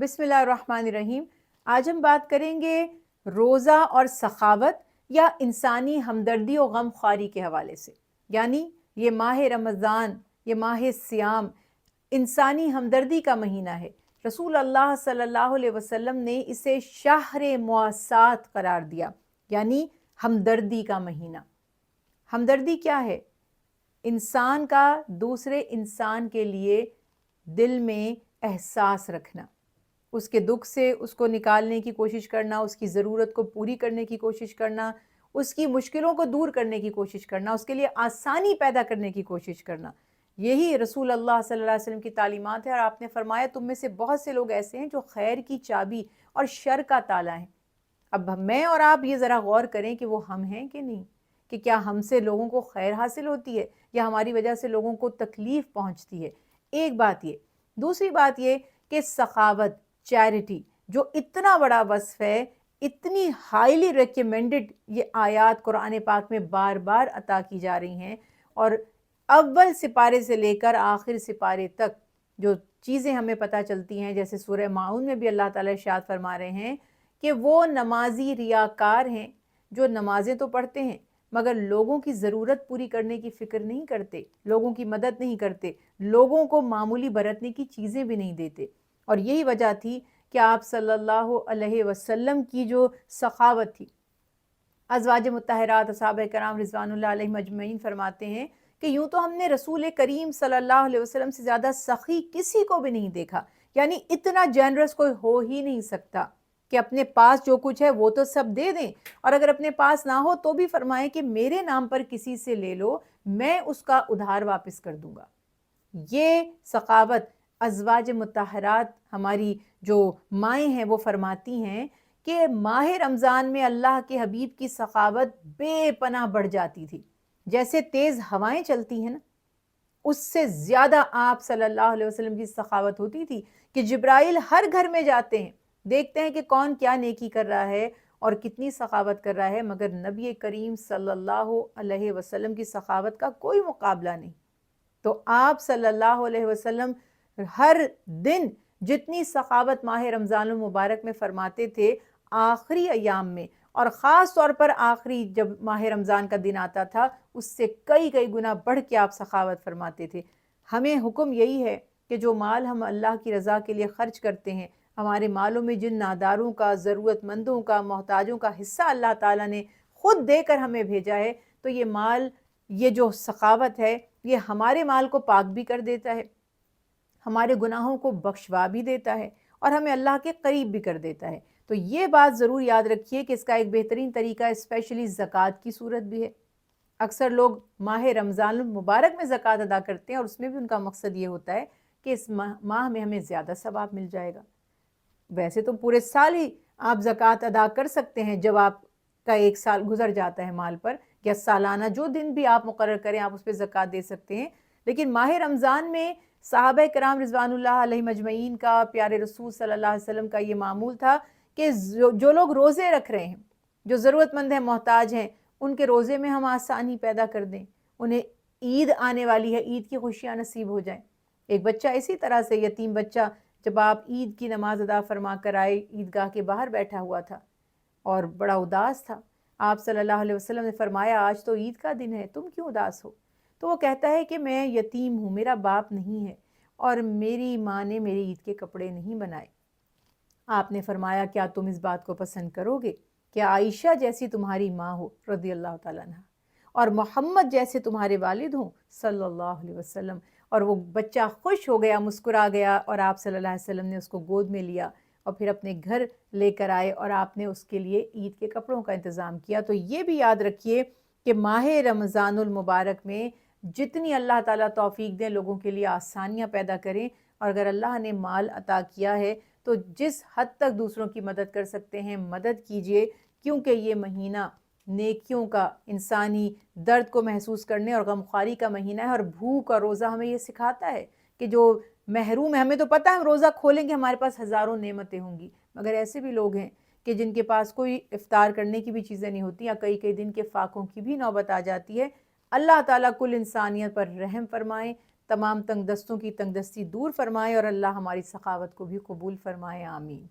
بسم اللہ الرحمن الرحیم۔ آج ہم بات کریں گے روزہ اور سخاوت یا انسانی ہمدردی و غم خواری کے حوالے سے۔ یعنی یہ ماہ رمضان، یہ ماہ سیام انسانی ہمدردی کا مہینہ ہے۔ رسول اللہ صلی اللہ علیہ وسلم نے اسے شہر مواسات قرار دیا، یعنی ہمدردی کا مہینہ۔ ہمدردی کیا ہے؟ انسان کا دوسرے انسان کے لیے دل میں احساس رکھنا، اس کے دکھ سے اس کو نکالنے کی کوشش کرنا، اس کی ضرورت کو پوری کرنے کی کوشش کرنا، اس کی مشکلوں کو دور کرنے کی کوشش کرنا، اس کے لیے آسانی پیدا کرنے کی کوشش کرنا۔ یہی رسول اللہ صلی اللہ علیہ وسلم کی تعلیمات ہے، اور آپ نے فرمایا تم میں سے بہت سے لوگ ایسے ہیں جو خیر کی چابی اور شر کا تالا ہیں۔ اب میں اور آپ یہ ذرا غور کریں کہ وہ ہم ہیں کہ نہیں، کہ کیا ہم سے لوگوں کو خیر حاصل ہوتی ہے یا ہماری وجہ سے لوگوں کو تکلیف پہنچتی ہے؟ ایک بات یہ۔ دوسری بات یہ کہ سخاوت، چیریٹی جو اتنا بڑا وصف ہے، اتنی ہائیلی ریکمینڈڈ یہ آیات قرآن پاک میں بار بار عطا کی جا رہی ہیں، اور اول سپارے سے لے کر آخر سپارے تک جو چیزیں ہمیں پتہ چلتی ہیں، جیسے سورہ ماعون میں بھی اللہ تعالیٰ ارشاد فرما رہے ہیں کہ وہ نمازی ریاکار ہیں جو نمازیں تو پڑھتے ہیں مگر لوگوں کی ضرورت پوری کرنے کی فکر نہیں کرتے، لوگوں کی مدد نہیں کرتے، لوگوں کو معمولی برتنے کی چیزیں بھی نہیں دیتے۔ اور یہی وجہ تھی کہ آپ صلی اللہ علیہ وسلم کی جو سخاوت تھی، ازواج مطہرات اصحابہ کرام رضوان اللہ علیہم اجمعین فرماتے ہیں کہ یوں تو ہم نے رسول کریم صلی اللہ علیہ وسلم سے زیادہ سخی کسی کو بھی نہیں دیکھا، یعنی اتنا جنرس کوئی ہو ہی نہیں سکتا کہ اپنے پاس جو کچھ ہے وہ تو سب دے دیں، اور اگر اپنے پاس نہ ہو تو بھی فرمائیں کہ میرے نام پر کسی سے لے لو، میں اس کا ادھار واپس کر دوں گا۔ یہ سخاوت ازواج مطہرات ہماری جو مائیں ہیں وہ فرماتی ہیں کہ ماہ رمضان میں اللہ کے حبیب کی سخاوت بے پناہ بڑھ جاتی تھی۔ جیسے تیز ہوائیں چلتی ہیں نا، اس سے زیادہ آپ صلی اللہ علیہ وسلم کی سخاوت ہوتی تھی کہ جبرائیل ہر گھر میں جاتے ہیں، دیکھتے ہیں کہ کون کیا نیکی کر رہا ہے اور کتنی سخاوت کر رہا ہے، مگر نبی کریم صلی اللہ علیہ وسلم کی سخاوت کا کوئی مقابلہ نہیں۔ تو آپ صلی اللہ علیہ وسلم ہر دن جتنی سخاوت ماہ رمضان المبارک میں فرماتے تھے، آخری ایام میں اور خاص طور پر آخری جب ماہ رمضان کا دن آتا تھا، اس سے کئی گنا بڑھ کے آپ سخاوت فرماتے تھے۔ ہمیں حکم یہی ہے کہ جو مال ہم اللہ کی رضا کے لیے خرچ کرتے ہیں، ہمارے مالوں میں جن ناداروں کا، ضرورت مندوں کا، محتاجوں کا حصہ اللہ تعالیٰ نے خود دے کر ہمیں بھیجا ہے، تو یہ مال، یہ جو سخاوت ہے، یہ ہمارے مال کو پاک بھی کر دیتا ہے، ہمارے گناہوں کو بخشوا بھی دیتا ہے، اور ہمیں اللہ کے قریب بھی کر دیتا ہے۔ تو یہ بات ضرور یاد رکھیے کہ اس کا ایک بہترین طریقہ اسپیشلی زکوٰۃ کی صورت بھی ہے۔ اکثر لوگ ماہ رمضان المبارک میں زکوٰۃ ادا کرتے ہیں، اور اس میں بھی ان کا مقصد یہ ہوتا ہے کہ اس ماہ میں ہمیں زیادہ ثواب مل جائے گا۔ ویسے تو پورے سال ہی آپ زکوٰۃ ادا کر سکتے ہیں، جب آپ کا ایک سال گزر جاتا ہے مال پر، یا سالانہ جو دن بھی آپ مقرر کریں آپ اس پہ زکوٰۃ دے سکتے ہیں، لیکن ماہ رمضان میں صحابہ کرام رضوان اللہ علیہ مجمعین کا، پیارے رسول صلی اللہ علیہ وسلم کا یہ معمول تھا کہ جو لوگ روزے رکھ رہے ہیں، جو ضرورت مند ہیں، محتاج ہیں، ان کے روزے میں ہم آسانی پیدا کر دیں، انہیں عید آنے والی ہے، عید کی خوشیاں نصیب ہو جائیں۔ ایک بچہ اسی طرح سے، یتیم بچہ، جب آپ عید کی نماز ادا فرما کر آئے، عیدگاہ کے باہر بیٹھا ہوا تھا اور بڑا اداس تھا، آپ صلی اللہ علیہ وسلم نے فرمایا آج تو عید کا دن ہے، تم کیوں اداس ہو؟ تو وہ کہتا ہے کہ میں یتیم ہوں، میرا باپ نہیں ہے، اور میری ماں نے میری عید کے کپڑے نہیں بنائے۔ آپ نے فرمایا کیا تم اس بات کو پسند کرو گے کہ عائشہ جیسی تمہاری ماں ہو رضی اللہ تعالیٰ عنہ، اور محمد جیسے تمہارے والد ہوں صلی اللہ علیہ وسلم؟ اور وہ بچہ خوش ہو گیا، مسکرا گیا، اور آپ صلی اللہ علیہ وسلم نے اس کو گود میں لیا اور پھر اپنے گھر لے کر آئے، اور آپ نے اس کے لیے عید کے کپڑوں کا انتظام کیا۔ تو یہ بھی یاد رکھیے کہ ماہ رمضان المبارک میں جتنی اللہ تعالیٰ توفیق دیں، لوگوں کے لیے آسانیاں پیدا کریں، اور اگر اللہ نے مال عطا کیا ہے تو جس حد تک دوسروں کی مدد کر سکتے ہیں مدد کیجئے، کیونکہ یہ مہینہ نیکیوں کا، انسانی درد کو محسوس کرنے اور غمخواری کا مہینہ ہے، اور بھوک اور روزہ ہمیں یہ سکھاتا ہے کہ جو محروم ہے، ہمیں تو پتہ ہے ہم روزہ کھولیں گے ہمارے پاس ہزاروں نعمتیں ہوں گی، مگر ایسے بھی لوگ ہیں کہ جن کے پاس کوئی افطار کرنے کی بھی چیزیں نہیں ہوتی، یا کئی دن کے فاقوں کی بھی نوبت آ جاتی ہے۔ اللہ تعالیٰ کل انسانیت پر رحم فرمائیں، تمام تنگ دستوں کی تنگ دستی دور فرمائے اور اللہ ہماری سخاوت کو بھی قبول فرمائے، آمین۔